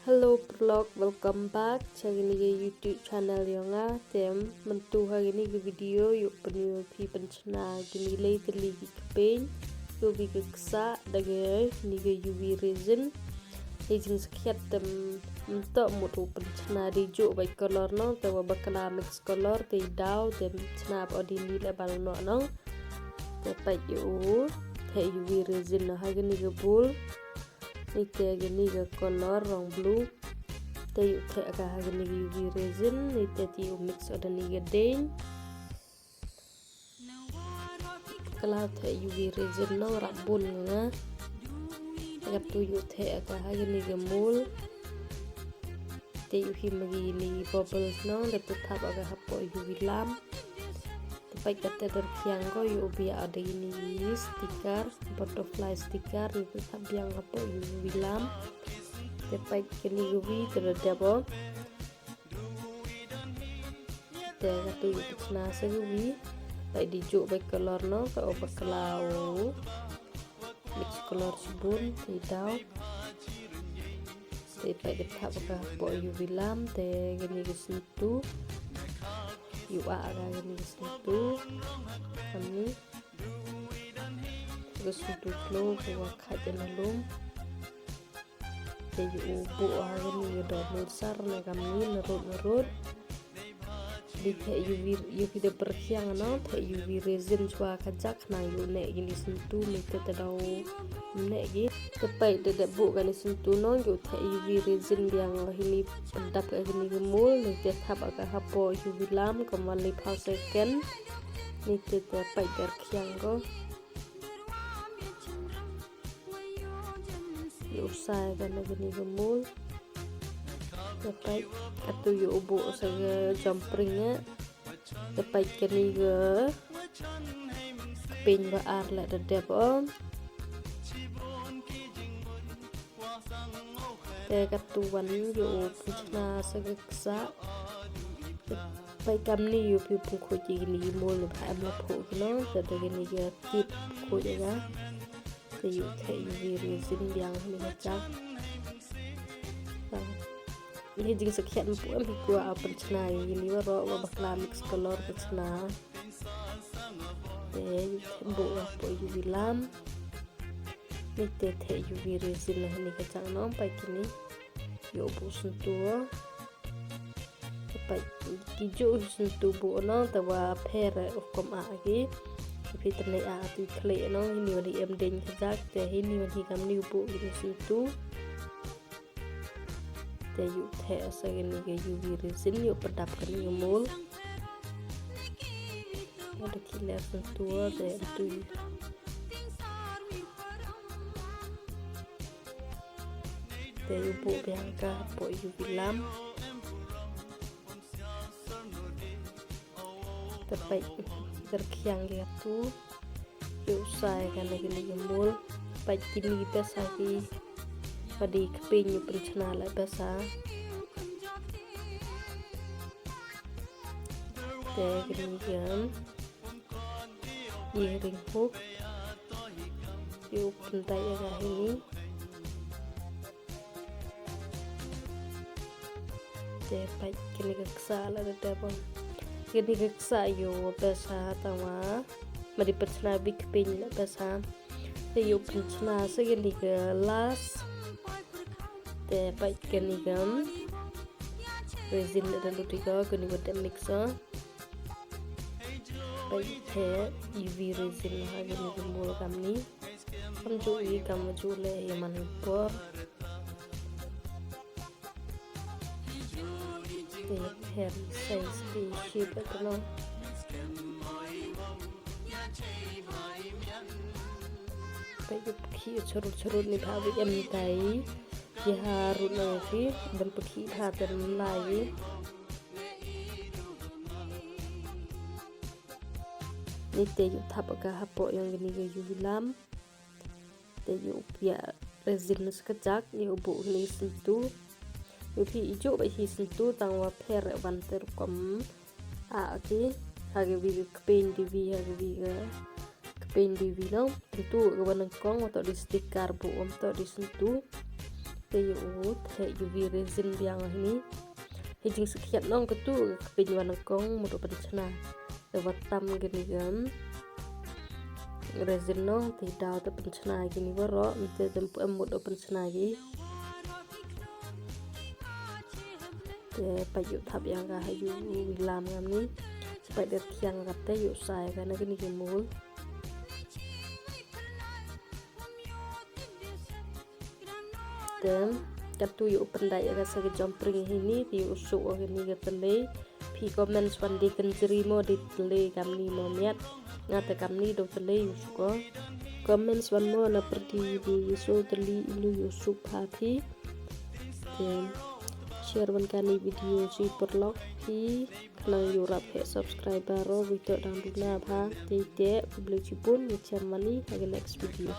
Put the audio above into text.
Hello vlog, welcome back sa gini YouTube channel yang tem mentu hari ni ke video yuk penuh pi pencena gini lay teli kpeiñ yuk vi ke ksah dagai ni ke UV resin aging sekiat tem mentok mutu pencena di juk baik color no tawa bakala mix color te daw tem snap ordini le balno no te pai yu te UV resin no hari ni ke bul ni te gini ke color rong blue te yu te aga gini ke UV resin ni te tiu mix oda ni ke dane kalau te UV resin no rabun nga agak tu yu te aga gini ke mul te yu himagi ni bubbles no le tetap aga hapo UV lamp baik kata terkiang ko yu biar ada ini stiker butterfly stiker ni tetap yang apa UV lamp tepai kini UV terdabo te kata yu Shna UV baik dijuk baik color no ke obat kelau mix color sabun tidak tepai tetap apa UV lamp te kini ke situ yu aga gini situ kami terus situ flow buat kajian alum te yu bu aga ni do besar na kami nerut di te UV de berkiang no te UV resin cua kajak na yu ne gini situ ni te tadau ne gi tepai de bu gani situ no yu te UV resin yang ini pedap ke gini gemul ni te thap aga hapo UV lamp kembali pa second ni te tepai berkiang ko yu sai gani gini gemul tepai atau yu ubu saga jumpringnya tepai kini ke kpeiñ ba ar la de debon te katuan yu Shna saga ksah tepai kam ni yu pi pung ko ji ni mol le ba am la pho no te de ni ke kit ko ya te yu te yu resin yang ni kacak ini jing sekian puan gua apa Shna ini waro bakla mix color Shna te bu apa UV lamp ni te UV resin lah ni kacang no pai kini yo bu sentuh pai kijo sentuh bu no tawa per kom agi tapi terlai tu klei no ini wadi em deng kajak te ini wadi kam ni bu ini sentuh te yu te asagini ke UV resin yu pedap kani mul ada kiler sentuh te tu te yu bu biangka po UV lamp tepai terkiang gitu yu sai kan gini mul pai kini pesaki padi kpeiñ yu Shna la basa te gini jam earring hook yu pentai aga ini te pai kini ke ksah la de debon kini ke ksah yu basa tawa madi Shna bi kpeiñ la basa te yu Shna segini ke las te pai kini gam resin da lutiga kini wada mixer pai te UV resin ha gini gembul kami kamjui kamu jule yaman por te hair size di shape atno pai ki churut ni bhavi em tai ya harun lagi dan pergi hadir lagi ni te yu thap aga hapo yang gini ke UV lamp te yu biar resin sekejak yu bu ni sentu yu pi ijo ba hi sentu tangwa per banter kom a ki hage vi kpeiñ di vi hage vi kpeiñ di vi no itu ke banang kong atau di stiker bu untuk di sentu Tayo teh UV resin biang ini. Hijing sekiat nong ketu kpeiñ warna kong mudo pencena. Lewat tam gini gam. Resin nong tidak ada pencena gini waro. Nanti tempu mudo pencena gini. Payu thap yang kahayu wilam ngam ni. Supaya dia tiang kata yuk saya karena gini gemul. Dan katu yuk pendai agak sakit jumpring ini di usuk ini ketele. Pi komen swandi kenjeri mo di tele kami mo miat ngata kami do tele usuk. Komen swan mo na perdi di so tele ilu usuk happy. Dan share kani video si perlok hi kenang yurap he subscriber ro video dang duna bha tete public pun macam mani lagi next video.